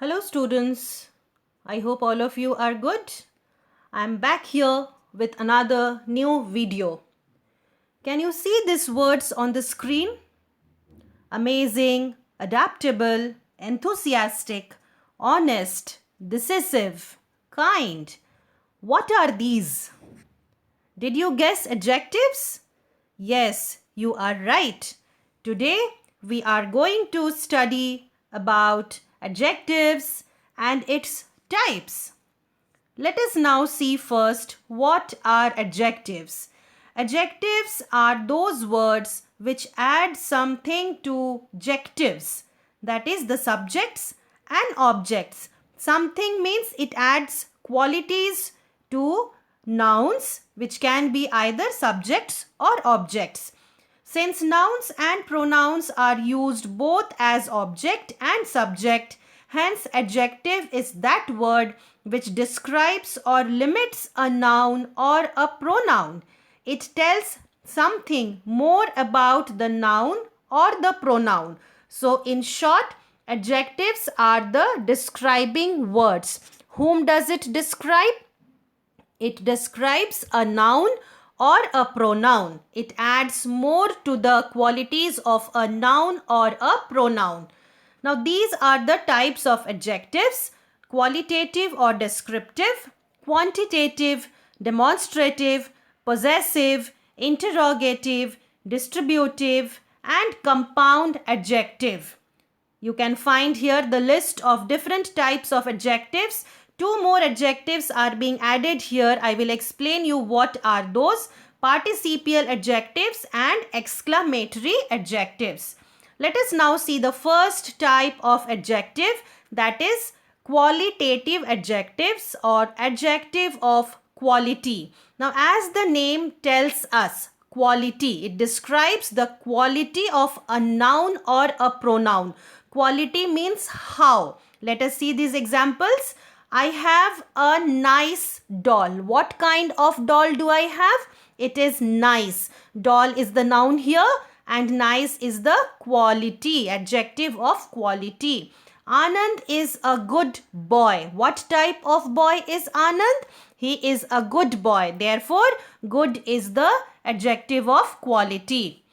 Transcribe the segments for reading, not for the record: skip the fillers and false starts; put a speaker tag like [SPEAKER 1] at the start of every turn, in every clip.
[SPEAKER 1] Hello students, I hope all of you are good. I'm back here with another new video. Can you see these words on the screen? Amazing, adaptable, enthusiastic, honest, decisive, kind. What are these? Did you guess adjectives? Yes, you are right. Today we are going to study about adjectives and its types. Let us now see first what are adjectives. Adjectives are those words which add something to jectives, that is the subjects and objects. Something means it adds qualities to nouns which can be either subjects or objects. Since nouns and pronouns are used both as object and subject, hence adjective is that word which describes or limits a noun or a pronoun. It tells something more about the noun or the pronoun. So in short, adjectives are the describing words. Whom does it describe? It describes a noun or a pronoun. It adds more to the qualities of a noun or a pronoun. Now these are the types of adjectives: qualitative or descriptive, quantitative, demonstrative, possessive, interrogative, distributive, and compound adjective. You can find here the list of different types of adjectives. Two more adjectives are being added here. I will explain you what are those: participial adjectives and exclamatory adjectives. Let us now see the first type of adjective, that is qualitative adjectives or adjective of quality. Now as the name tells us, quality, it describes the quality of a noun or a pronoun. Quality means how. Let us see these examples. I have a nice doll. What kind of doll do I have? It is nice. Doll is the noun here and nice is the quality, adjective of quality. Anand is a good boy. What type of boy is Anand? He is a good boy. Therefore, good is the adjective of quality.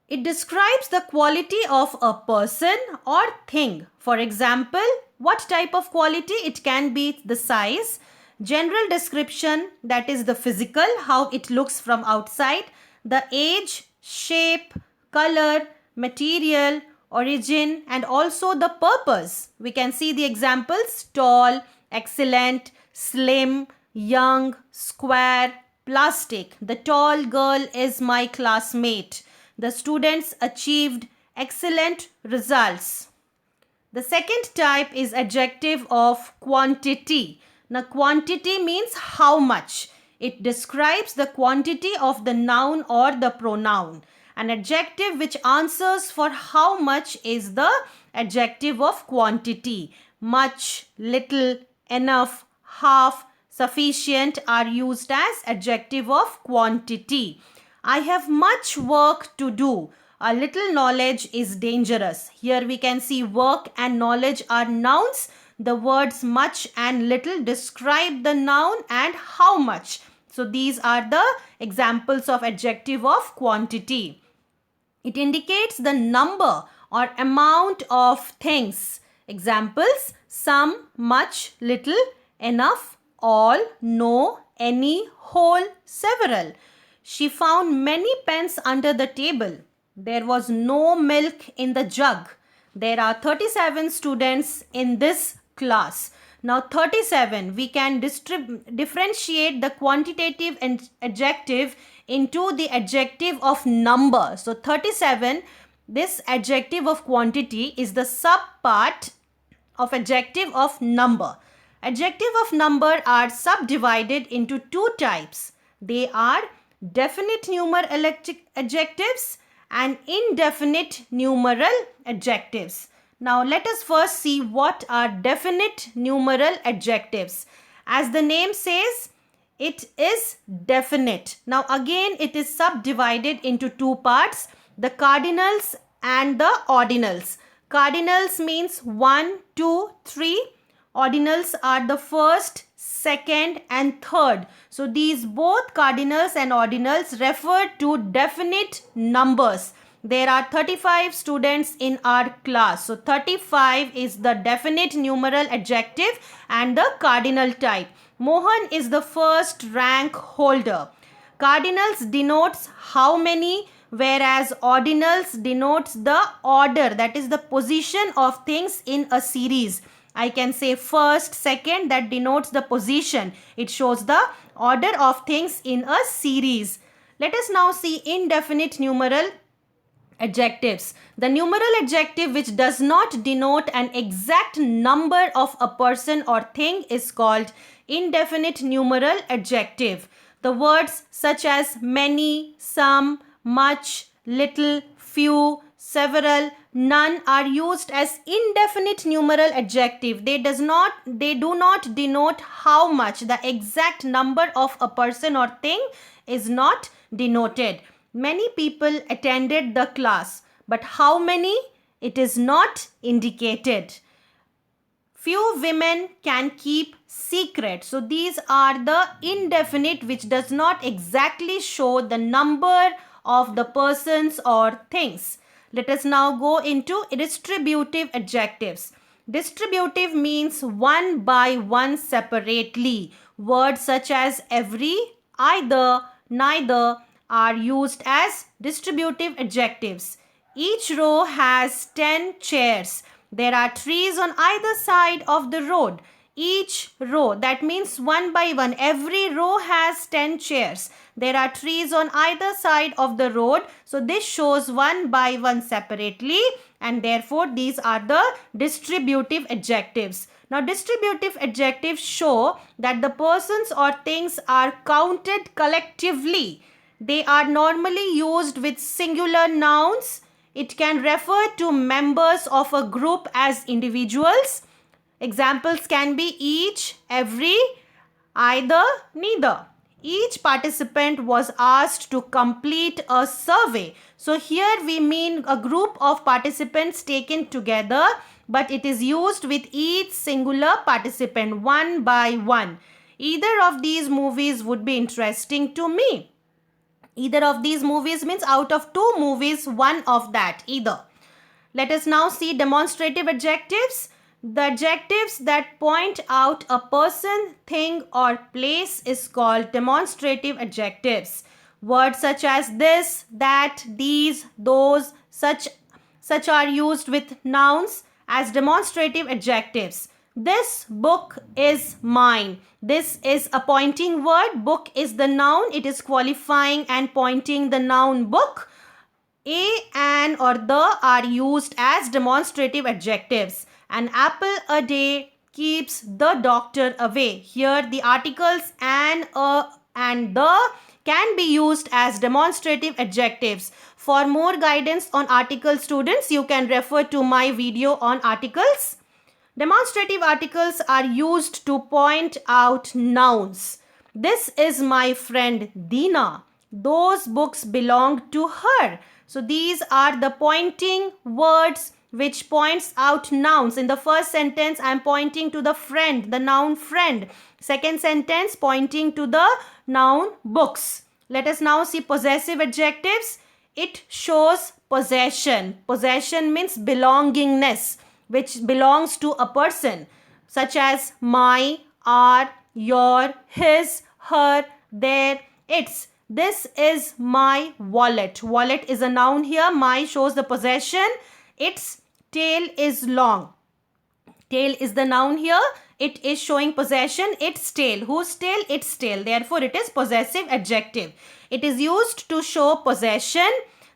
[SPEAKER 1] It describes the quality of a person or thing. For example, what type of quality? It can be the size, general description, that is the physical, how it looks from outside, the age, shape, color, material, origin, and also the purpose. We can see the examples: tall, excellent, slim, young, square, plastic. The tall girl is my classmate. The students achieved excellent results. The second type is adjective of quantity. Now quantity means how much. It describes the quantity of the noun or the pronoun. An adjective which answers for how much is the adjective of quantity. Much, little, enough, half, sufficient are used as adjective of quantity. I have much work to do. A little knowledge is dangerous. Here we can see work and knowledge are nouns. The words much and little describe the noun and how much. So these are the examples of adjective of quantity. It indicates the number or amount of things. Examples: some, much, little, enough, all, no, any, whole, several. She found many pens under the table. There was no milk in the jug. There are 37 students in this class. Now 37, we can differentiate the quantitative adjective into the adjective of number. So 37, this adjective of quantity is the subpart of adjective of number. Adjective of number are subdivided into two types. They are definite numeral adjectives and indefinite numeral adjectives. Now let us first see what are definite numeral adjectives. As the name says, it is definite. Now again it is subdivided into two parts, the cardinals and the ordinals. Cardinals means 1, 2, 3. Ordinals are the first, second and third. So these both cardinals and ordinals refer to definite numbers. There are 35 students in our class. So 35 is the definite numeral adjective and the cardinal type. Mohan is the first rank holder. Cardinals denotes how many, whereas ordinals denotes the order, that is the position of things in a series. I can say first, second, that denotes the position. It shows the order of things in a series. Let us now see indefinite numeral adjectives. The numeral adjective which does not denote an exact number of a person or thing is called indefinite numeral adjective. The words such as many, some, much, little, few, several, none are used as indefinite numeral adjective. They do not denote how much. The exact number of a person or thing is not denoted. Many people attended the class, but how many? It is not indicated. Few women can keep secret. So these are the indefinite which does not exactly show the number of the persons or things. Let us now go into distributive adjectives. Distributive means one by one separately. Words such as every, either, neither are used as distributive adjectives. Each row has 10 chairs. There are trees on either side of the road. Each row, that means one by one, every row has 10 chairs. There are trees on either side of the road. So this shows one by one separately, and therefore these are the distributive adjectives. Now distributive adjectives show that the persons or things are counted collectively. They are normally used with singular nouns. It can refer to members of a group as individuals. Examples can be each, every, either, neither. Each participant was asked to complete a survey. So here we mean a group of participants taken together, but it is used with each singular participant, one by one. Either of these movies would be interesting to me. Either of these movies means out of two movies, one of that, either. Let us now see demonstrative adjectives. The adjectives that point out a person, thing or place is called demonstrative adjectives. Words such as this, that, these, those, such are used with nouns as demonstrative adjectives. This book is mine. This is a pointing word. Book is the noun. It is qualifying and pointing the noun book. A, an or the are used as demonstrative adjectives. An apple a day keeps the doctor away. Here the articles an, a and the can be used as demonstrative adjectives. For more guidance on articles, students, you can refer to my video on articles. Demonstrative articles are used to point out nouns. This is my friend Dina. Those books belong to her. So these are the pointing words which points out nouns. In the first sentence, I am pointing to the friend, the noun friend. Second sentence, pointing to the noun books. Let us now see possessive adjectives. It shows possession. Possession means belongingness, which belongs to a person, such as my, our, your, his, her, their, its. This is my wallet. Wallet is a noun here. My shows the possession. Its tail is long. Tail is the noun here. It is showing possession. Its tail. Whose tail? Its tail. Therefore, it is possessive adjective. It is used to show possession.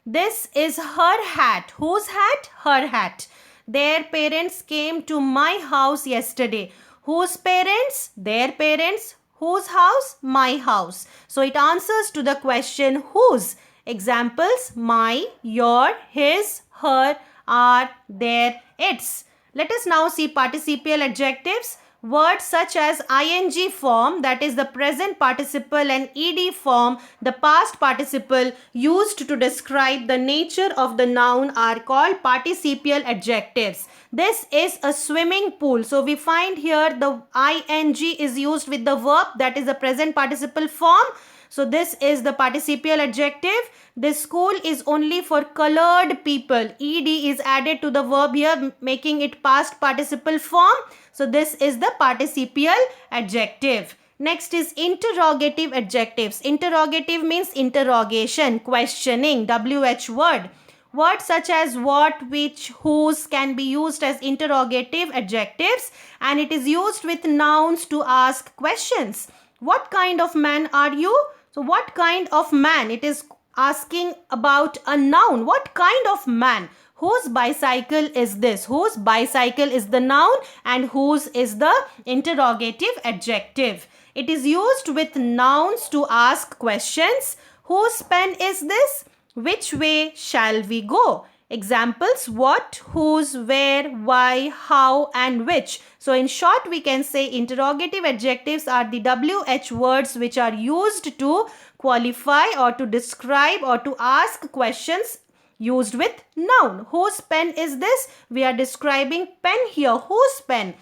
[SPEAKER 1] This is her hat. Whose hat? Her hat. Their parents came to my house yesterday. Whose parents? Their parents. Whose house? My house. So it answers to the question whose. Examples: my, your, his, her, our, their, its. Let us now see participial adjectives. Words such as ing form, that is the present participle, and ed form, the past participle, used to describe the nature of the noun are called participial adjectives. This is a swimming pool. So we find here the ing is used with the verb, that is the present participle form. So this is the participial adjective. This school is only for colored people. Ed is added to the verb here, making it past participle form. So this is the participial adjective. Next is interrogative adjectives. Interrogative means interrogation, questioning, WH word. Words such as what, which, whose can be used as interrogative adjectives, and it is used with nouns to ask questions. What kind of man are you? So what kind of man? It is asking about a noun. What kind of man? Whose bicycle is this? Whose bicycle is the noun and whose is the interrogative adjective. It is used with nouns to ask questions. Whose pen is this? Which way shall we go? Examples: what, whose, where, why, how, and which. So in short, we can say interrogative adjectives are the WH words which are used to qualify or to describe or to ask questions used with noun. Whose pen is this? We are describing pen here. Whose pen?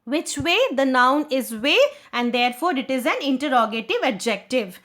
[SPEAKER 1] Which way? The noun is way, and therefore it is an interrogative adjective.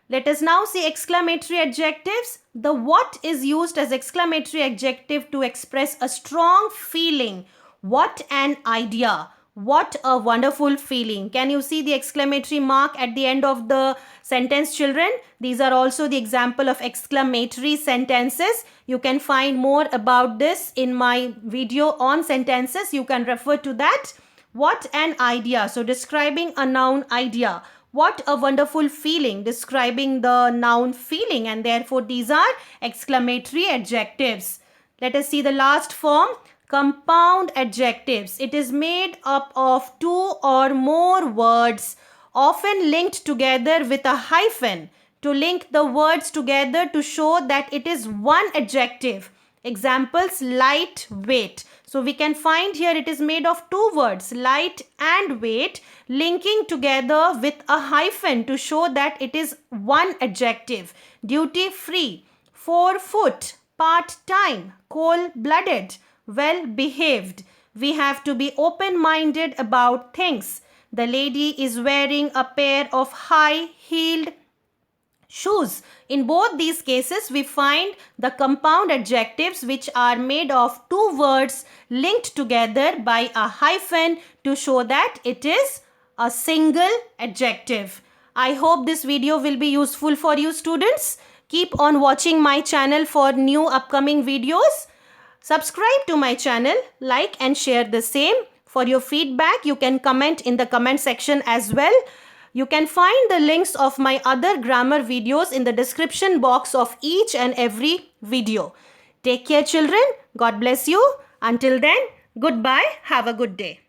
[SPEAKER 1] Let us now see exclamatory adjectives. The what is used as exclamatory adjective to express a strong feeling. What an idea. What a wonderful feeling. Can you see the exclamatory mark at the end of the sentence, children? These are also the example of exclamatory sentences. You can find more about this in my video on sentences. You can refer to that. What an idea. So describing a noun, idea. What a wonderful feeling, describing the noun feeling, and therefore these are exclamatory adjectives. Let us see the last form, compound adjectives. It is made up of two or more words, often linked together with a hyphen, to link the words together to show that it is one adjective. Examples: light, weight. So we can find here it is made of two words, light and weight, linking together with a hyphen to show that it is one adjective. Duty free, 4 foot, part time, cold blooded, well behaved. We have to be open minded about things. The lady is wearing a pair of high heeled shoes. In both these cases, we find the compound adjectives which are made of two words linked together by a hyphen to show that it is a single adjective. I hope this video will be useful for you, students. Keep on watching my channel for new upcoming videos. Subscribe to my channel, like and share the same. For your feedback, you can comment in the comment section as well. You can find the links of my other grammar videos in the description box of each and every video. Take care, children. God bless you. Until then, goodbye. Have a good day.